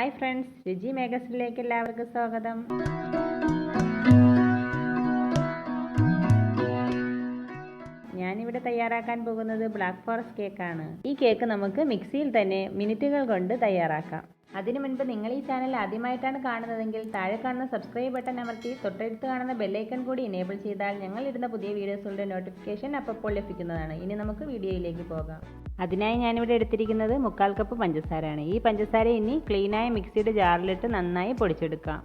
Hi friends, രുചി മേഗസിനിലേക്ക് എല്ലാവർക്കും സ്വാഗതം. ഞാനിവിടെ തയ്യാറാക്കാൻ പോകുന്നത് ബ്ലാക്ക് ഫോറസ്റ്റ് കേക്കാണ്. ഈ കേക്ക് നമുക്ക് മിക്സിയിൽ തന്നെ മിനിറ്റുകൾ കൊണ്ട് തയ്യാറാക്കാം. അതിനു മുൻപ് നിങ്ങൾ ഈ ചാനൽ ആദ്യമായിട്ടാണ് കാണുന്നതെങ്കിൽ താഴെ കാണുന്ന സബ്സ്ക്രൈബ് ബട്ടൺ അമർത്തി തൊട്ടടുത്ത് കാണുന്ന ബെല്ലൈക്കൺ കൂടി എനേബിൾ ചെയ്താൽ ഞങ്ങൾ ഇടുന്ന പുതിയ വീഡിയോസുകളുടെ നോട്ടിഫിക്കേഷൻ അപ്പോൾ ലഭിക്കുന്നതാണ്. ഇനി നമുക്ക് വീഡിയോയിലേക്ക് പോകാം. അതിനായി ഞാനിവിടെ എടുത്തിരിക്കുന്നത് 1/4 കപ്പ് പഞ്ചസാരയാണ്. ഈ പഞ്ചസാര ഇനി ക്ലീനായ മിക്സിയുടെ ജാറിലിട്ട് നന്നായി പൊടിച്ചെടുക്കാം.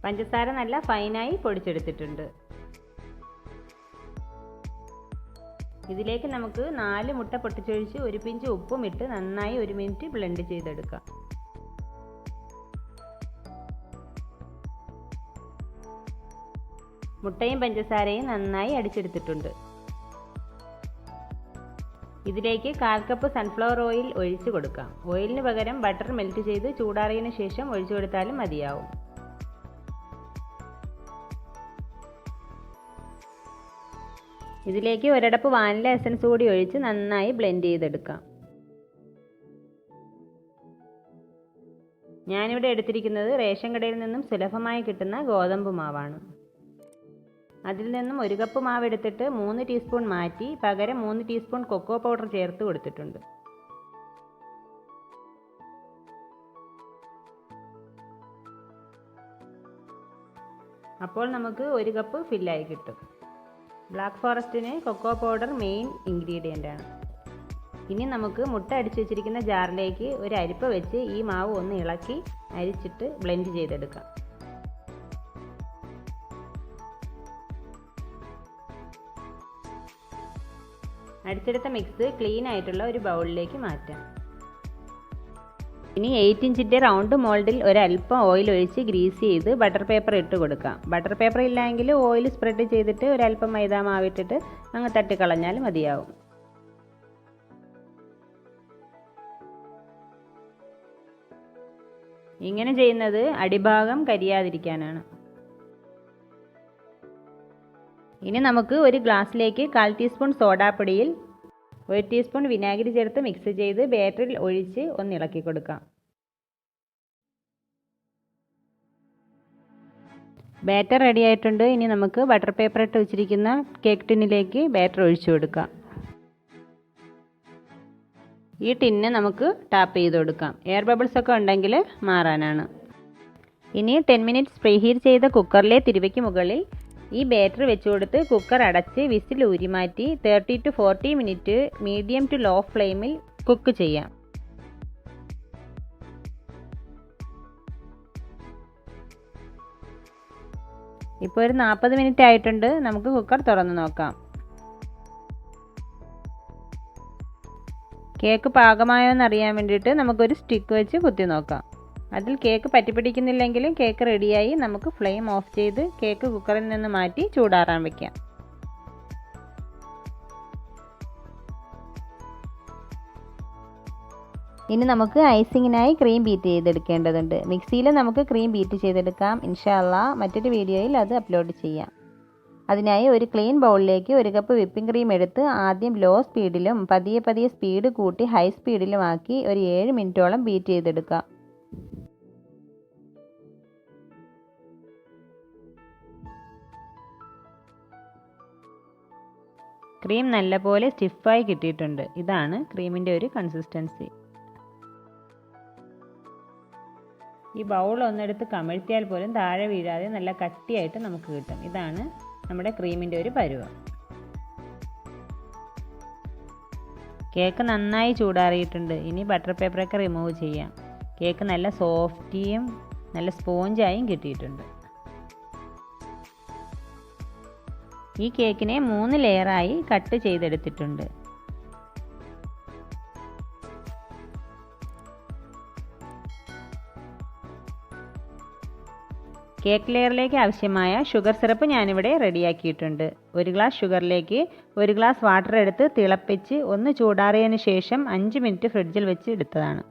പഞ്ചസാര നല്ല ഫൈനായി പൊടിച്ചെടുത്തിട്ടുണ്ട്. ഇതിലേക്ക് നമുക്ക് 4 മുട്ട പൊട്ടിച്ചൊഴിച്ച് 1 പിഞ്ച് ഉപ്പും ഇട്ട് നന്നായി 1 മിനിറ്റ് ബ്ലെൻഡ് ചെയ്തെടുക്കാം. മുട്ടയും പഞ്ചസാരയും നന്നായി അടിച്ചെടുത്തിട്ടുണ്ട്. ഇതിലേക്ക് 1/4 കപ്പ് സൺഫ്ലവർ ഓയിൽ ഒഴിച്ചു കൊടുക്കാം. ഓയിലിന് പകരം ബട്ടർ മെൽറ്റ് ചെയ്ത് ചൂടാറിയതിനു ശേഷം ഒഴിച്ചു കൊടുത്താലും മതിയാവും. ഇതിലേക്ക് 1 അടപ്പ് വാനില എസൻസ് കൂടി ഒഴിച്ച് നന്നായി ബ്ലെൻഡ് ചെയ്തെടുക്കാം. ഞാനിവിടെ എടുത്തിരിക്കുന്നത് റേഷൻ കടയിൽ നിന്നും സുലഭമായി കിട്ടുന്ന ഗോതമ്പ് മാവാണ്. അതിൽ നിന്നും 1 കപ്പ് മാവ് എടുത്തിട്ട് 3 ടീസ്പൂൺ മാറ്റി പകരം 3 ടീസ്പൂൺ കൊക്കോ പൗഡർ ചേർത്ത് കൊടുത്തിട്ടുണ്ട്. അപ്പോൾ നമുക്ക് 1 കപ്പ് ഫില്ലായി കിട്ടും. ബ്ലാക്ക് ഫോറസ്റ്റിന് കൊക്കോ പൗഡർ മെയിൻ ഇൻഗ്രീഡിയൻ്റ് ആണ്. ഇനി നമുക്ക് മുട്ട അടിച്ചു വെച്ചിരിക്കുന്ന ജാറിലേക്ക് ഒരു അരിപ്പ വെച്ച് ഈ മാവ് ഒന്ന് ഇളക്കി അരിച്ചിട്ട് ബ്ലെൻഡ് ചെയ്തെടുക്കാം. അടിച്ചെടുത്ത മിക്സ് ക്ലീൻ ആയിട്ടുള്ള ഒരു ബൗളിലേക്ക് മാറ്റാം. ഇനി 8 ഇഞ്ചിൻ്റെ റൗണ്ട് മോൾഡിൽ ഒരല്പം ഓയിൽ ഒഴിച്ച് ഗ്രീസ് ചെയ്ത് ബട്ടർ പേപ്പർ ഇട്ട് കൊടുക്കാം. ബട്ടർ പേപ്പർ ഇല്ലെങ്കിൽ ഓയിൽ സ്പ്രെഡ് ചെയ്തിട്ട് ഒരല്പം മൈദ മാവിട്ടിട്ട് അങ്ങ് തട്ടിക്കളഞ്ഞാൽ മതിയാവും. ഇങ്ങനെ ചെയ്യുന്നത് അടിഭാഗം കരിയാതിരിക്കാനാണ്. ഇനി നമുക്ക് ഒരു ഗ്ലാസ്സിലേക്ക് 1/4 ടീസ്പൂൺ സോഡാപ്പൊടിയിൽ 1 ടീസ്പൂൺ വിനാഗിരി ചേർത്ത് മിക്സ് ചെയ്ത് ബാറ്ററിൽ ഒഴിച്ച് ഒന്ന് ഇളക്കി കൊടുക്കാം. ബാറ്റർ റെഡി ആയിട്ടുണ്ട്. ഇനി നമുക്ക് ബട്ടർ പേപ്പർ ഇട്ട് വെച്ചിരിക്കുന്ന കേക്ക് ടിന്നിലേക്ക് ബാറ്റർ ഒഴിച്ചു കൊടുക്കാം. ഈ ടിന്ന് നമുക്ക് ടാപ്പ് ചെയ്ത് കൊടുക്കാം. എയർ ബബിൾസ് ഒക്കെ ഉണ്ടെങ്കിൽ മാറാനാണ്. ഇനി 10 മിനിറ്റ്സ് പ്രീഹീറ്റ് ചെയ്ത കുക്കറിലെ തിരുവയ്ക്ക് മുകളിൽ ഈ ബാറ്റർ വെച്ച് കൊടുത്ത് കുക്കർ അടച്ച് വിസിൽ ഊരിമാറ്റി 30 to 40 minute medium to low ഫ്ലെയിമിൽ കുക്ക് ചെയ്യാം. ഇപ്പോൾ ഒരു 40 മിനിറ്റ് ആയിട്ടുണ്ട്. നമുക്ക് കുക്കർ തുറന്ന് നോക്കാം. കേക്ക് പാകമായോ എന്നറിയാൻ വേണ്ടിയിട്ട് നമുക്കൊരു സ്റ്റിക്ക് വെച്ച് കുത്തി നോക്കാം. അതിൽ കേക്ക് പറ്റിപ്പിടിക്കുന്നില്ലെങ്കിലും കേക്ക് റെഡിയായി. നമുക്ക് ഫ്ലെയിം ഓഫ് ചെയ്ത് കേക്ക് കുക്കറിൽ നിന്ന് മാറ്റി ചൂടാറാൻ വയ്ക്കാം. ഇനി നമുക്ക് ഐസിങ്ങിനായി ക്രീം ബീറ്റ് ചെയ്തെടുക്കേണ്ടതുണ്ട്. മിക്സിയിൽ നമുക്ക് ക്രീം ബീറ്റ് ചെയ്തെടുക്കാം. ഇൻഷാ അല്ലാഹ് മറ്റൊരു വീഡിയോയിൽ അത് അപ്ലോഡ് ചെയ്യാം. അതിനായി ഒരു ക്ലീൻ ബൗളിലേക്ക് 1 കപ്പ് വിപ്പിംഗ് ക്രീം എടുത്ത് ആദ്യം ലോ സ്പീഡിലും പതിയെ സ്പീഡ് കൂട്ടി ഹൈ സ്പീഡിലും ആക്കി ഒരു 7 മിനിറ്റോളം ബീറ്റ് ചെയ്തെടുക്കാം. ക്രീം നല്ലപോലെ സ്റ്റിഫായി കിട്ടിയിട്ടുണ്ട്. ഇതാണ് ക്രീമിൻ്റെ ഒരു കൺസിസ്റ്റൻസി. ഈ ബൗൾ ഒന്നെടുത്ത് കമഴ്ത്തിയാൽ പോലും താഴെ വീഴാതെ നല്ല കട്ടിയായിട്ട് നമുക്ക് കിട്ടും. ഇതാണ് നമ്മുടെ ക്രീമിൻ്റെ ഒരു പരുവം. കേക്ക് നന്നായി ചൂടാറിയിട്ടുണ്ട്. ഇനി ബട്ടർ പേപ്പറൊക്കെ റിമൂവ് ചെയ്യാം. കേക്ക് നല്ല സോഫ്റ്റിയും നല്ല സ്പോഞ്ചായും കിട്ടിയിട്ടുണ്ട്. ഈ കേക്കിനെ 3 ലെയറായി കട്ട് ചെയ്തെടുത്തിട്ടുണ്ട്. കേക്ക് ലെയറിലേക്ക് ആവശ്യമായ ഷുഗർ സിറപ്പ് ഞാനിവിടെ റെഡിയാക്കിയിട്ടുണ്ട്. 1 ഗ്ലാസ് ഷുഗറിലേക്ക് 1 ഗ്ലാസ് വാട്ടർ എടുത്ത് തിളപ്പിച്ച് ഒന്ന് ചൂടാറിയതിന് ശേഷം 5 മിനിറ്റ് ഫ്രിഡ്ജിൽ വെച്ച് എടുത്തതാണ്.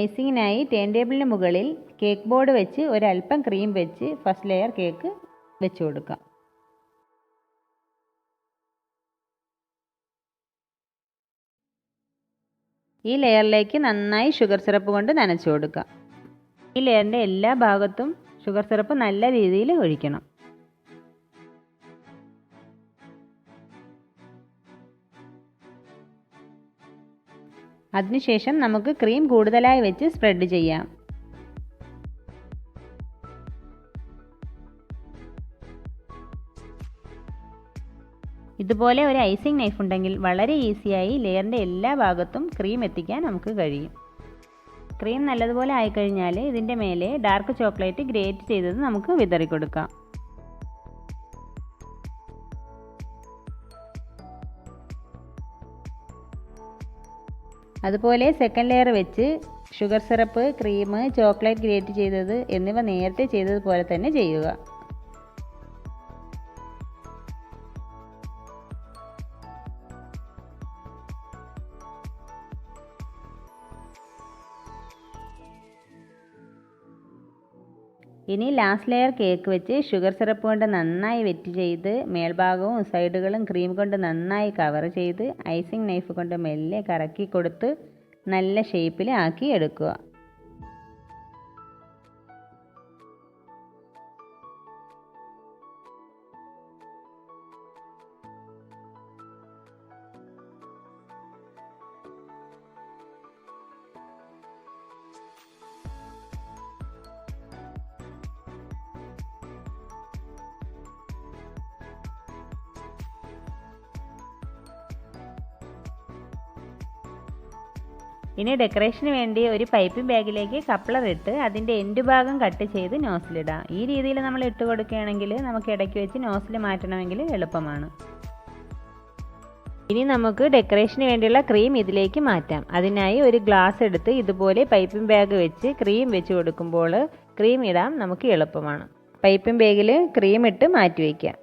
ഐസിങ്ങിനായി ടേൺ ടേബിളിന് മുകളിൽ കേക്ക് ബോർഡ് വെച്ച് ഒരല്പം ക്രീം വെച്ച് ഫസ്റ്റ് ലെയർ കേക്ക് വെച്ച് കൊടുക്കാം. ഈ ലെയറിലേക്ക് നന്നായി ഷുഗർ സിറപ്പ് കൊണ്ട് നനച്ചു കൊടുക്കുക. ഈ ലെയറിൻ്റെ എല്ലാ ഭാഗത്തും ഷുഗർ സിറപ്പ് നല്ല രീതിയിൽ ഒഴിക്കണം. അതിനുശേഷം നമുക്ക് ക്രീം കൂടുതലായി വെച്ച് സ്പ്രെഡ് ചെയ്യാം. ഇതുപോലെ ഒരു ഐസിങ് നൈഫ് ഉണ്ടെങ്കിൽ വളരെ ഈസിയായി ലെയറിൻ്റെ എല്ലാ ഭാഗത്തും ക്രീം എത്തിക്കാൻ നമുക്ക് കഴിയും. ക്രീം നല്ലതുപോലെ ആയിക്കഴിഞ്ഞാൽ ഇതിൻ്റെ മേലെ ഡാർക്ക് ചോക്ലേറ്റ് ഗ്രേറ്റ് ചെയ്തത് നമുക്ക് വിതറി കൊടുക്കാം. അതുപോലെ സെക്കൻഡ് ലെയർ വെച്ച് sugar syrup, cream, chocolate great ചെയ്തത് എന്നിവ നേരത്തെ ചെയ്തതുപോലെ തന്നെ ചെയ്യുക. ഇനി ലാസ്റ്റ് ലെയർ കേക്ക് വെച്ച് ഷുഗർ സിറപ്പ് കൊണ്ട് നന്നായി വെറ്റ് ചെയ്ത് മേൽഭാഗവും സൈഡുകളും ക്രീം കൊണ്ട് നന്നായി കവർ ചെയ്ത് ഐസിങ് നൈഫ് കൊണ്ട് മെല്ലെ കറക്കി കൊടുത്ത് നല്ല ഷേപ്പിൽ ആക്കി എടുക്കുക. ഇനി ഡെക്കറേഷന് വേണ്ടി ഒരു പൈപ്പിംഗ് ബാഗിലേക്ക് കപ്ലർ ഇട്ട് അതിൻ്റെ എൻഡ് ഭാഗം കട്ട് ചെയ്ത് നോസിലിടാം. ഈ രീതിയിൽ നമ്മൾ ഇട്ട് കൊടുക്കുകയാണെങ്കിൽ നമുക്ക് ഇടയ്ക്ക് വെച്ച് നോസിൽ മാറ്റണമെങ്കിൽ എളുപ്പമാണ്. ഇനി നമുക്ക് ഡെക്കറേഷന് വേണ്ടിയുള്ള ക്രീം ഇതിലേക്ക് മാറ്റാം. അതിനായി ഒരു ഗ്ലാസ് എടുത്ത് ഇതുപോലെ പൈപ്പിംഗ് ബാഗ് വെച്ച് ക്രീം വെച്ച് കൊടുക്കുമ്പോൾ ക്രീം ഇടാൻ നമുക്ക് എളുപ്പമാണ്. പൈപ്പിംഗ് ബാഗിൽ ക്രീം ഇട്ട് മാറ്റി വയ്ക്കാം.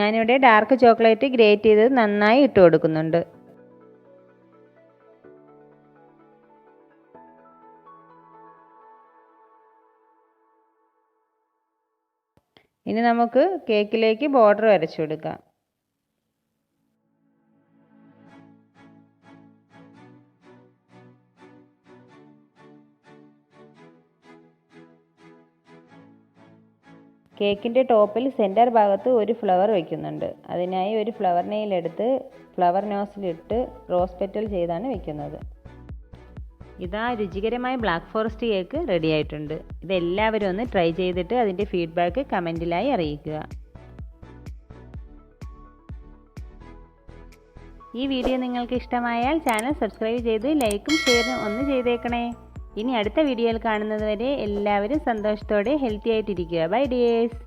ഞാനിവിടെ ഡാർക്ക് ചോക്ലേറ്റ് ഗ്രേറ്റ് ചെയ്തത് നന്നായി ഇട്ട് കൊടുക്കുന്നുണ്ട്. ഇനി നമുക്ക് കേക്കിലേക്ക് ബോർഡർ വരച്ചു കൊടുക്കാം. കേക്കിൻ്റെ ടോപ്പിൽ സെൻറ്റർ ഭാഗത്ത് ഒരു ഫ്ലവർ വയ്ക്കുന്നുണ്ട്. അതിനായി ഒരു ഫ്ലവർ നെയിൽ എടുത്ത് ഫ്ലവർ നോസിലിട്ട് റോസ് പെറ്റൽ ചെയ്താണ് വയ്ക്കുന്നത്. ഇതാ രുചികരമായ ബ്ലാക്ക് ഫോറസ്റ്റ് കേക്ക് റെഡി ആയിട്ടുണ്ട്. ഇതെല്ലാവരും ഒന്ന് ട്രൈ ചെയ്തിട്ട് അതിൻ്റെ ഫീഡ്ബാക്ക് കമൻറ്റിലായി അറിയിക്കുക. ഈ വീഡിയോ നിങ്ങൾക്ക് ഇഷ്ടമായാൽ ചാനൽ സബ്സ്ക്രൈബ് ചെയ്ത് ലൈക്കും ഷെയറും ഒന്ന് ചെയ്തേക്കണേ. ഇനി അടുത്ത വീഡിയോയിൽ കാണുന്നത് വരെ എല്ലാവരും സന്തോഷത്തോടെ ഹെൽത്തി ആയിട്ടിരിക്കുക. Bye dears.